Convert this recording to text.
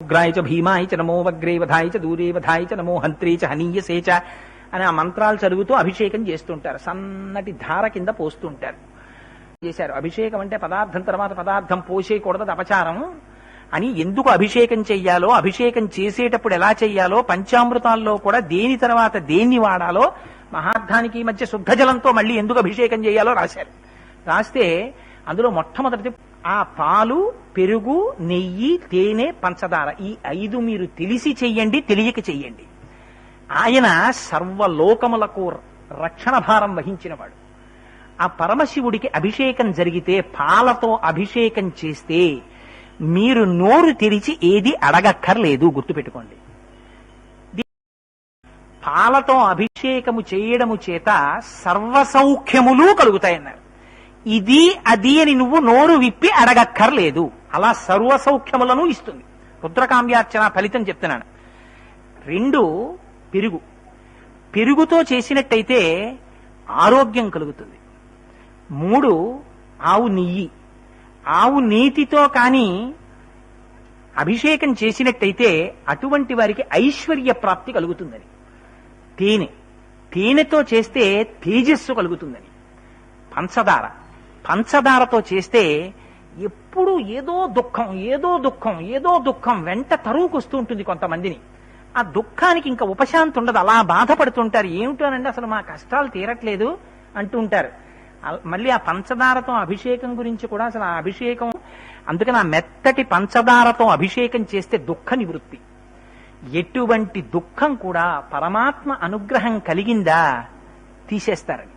ఉగ్రాయ చ భీమాయ చ నమో వగ్రే వధాయ చ దూరే వధాయ చ నమో హంత్రే చ హనీయసే చ అని ఆ మంత్రాలు చదువుతూ అభిషేకం చేస్తుంటారు. సన్నటి ధార కింద పోస్తుంటారు. చేశారు అభిషేకం అంటే పదార్థం తర్వాత పదార్థం పోసేయకూడదు, అది అపచారం అని. ఎందుకు అభిషేకం చెయ్యాలో, అభిషేకం చేసేటప్పుడు ఎలా చెయ్యాలో, పంచామృతాల్లో కూడా దేని తర్వాత దేన్ని వాడాలో, మహార్థానికి మధ్య శుద్ధ జలంతో మళ్ళీ ఎందుకు అభిషేకం చేయాలో రాశారు. రాస్తే అందులో మొట్టమొదటి ఆ పాలు, పెరుగు, నెయ్యి, తేనె, పంచదార ఈ 5 మీరు తెలిసి చెయ్యండి, తెలియక చెయ్యండి. ఆయన సర్వలోకములకు రక్షణ భారం వహించినవాడు. ఆ పరమశివుడికి అభిషేకం జరిగితే, పాలతో అభిషేకం చేస్తే మీరు నోరు తెరిచి ఏది అడగక్కర్లేదు, గుర్తుపెట్టుకోండి. పాలతో అభిషేకము చేయడము చేత సర్వసౌఖ్యములు కలుగుతాయన్నారు. ఇది అది అని నువ్వు నోరు విప్పి అడగక్కర్లేదు, అలా సర్వసౌఖ్యములను ఇస్తుంది. రుద్రకామ్యార్చన ఫలితం చెప్తున్నాను. 2 పెరుగు, పెరుగుతో చేసినట్టయితే ఆరోగ్యం కలుగుతుంది. 3 ఆవు నెయ్యి, ఆవు నీతితో కానీ అభిషేకం చేసినట్టయితే అటువంటి వారికి ఐశ్వర్య ప్రాప్తి కలుగుతుందని. తేనె, తేనెతో చేస్తే తేజస్సు కలుగుతుందని. పంచదార, పంచదారతో చేస్తే ఎప్పుడు ఏదో దుఃఖం ఏదో దుఃఖం ఏదో దుఃఖం వెంట తరువుకొస్తూ ఉంటుంది కొంతమందిని. ఆ దుఃఖానికి ఇంకా ఉపశాంతి ఉండదు, అలా బాధపడుతుంటారు. ఏమిటోనండి అసలు మా కష్టాలు తీరట్లేదు అంటూ ఉంటారు. మళ్ళీ ఆ పంచదారతో అభిషేకం గురించి కూడా అసలు ఆ అభిషేకం, అందుకని ఆ మెత్తటి పంచదారతో అభిషేకం చేస్తే దుఃఖ నివృత్తి. ఎటువంటి దుఃఖం కూడా పరమాత్మ అనుగ్రహం కలిగిందా తీసేస్తారని.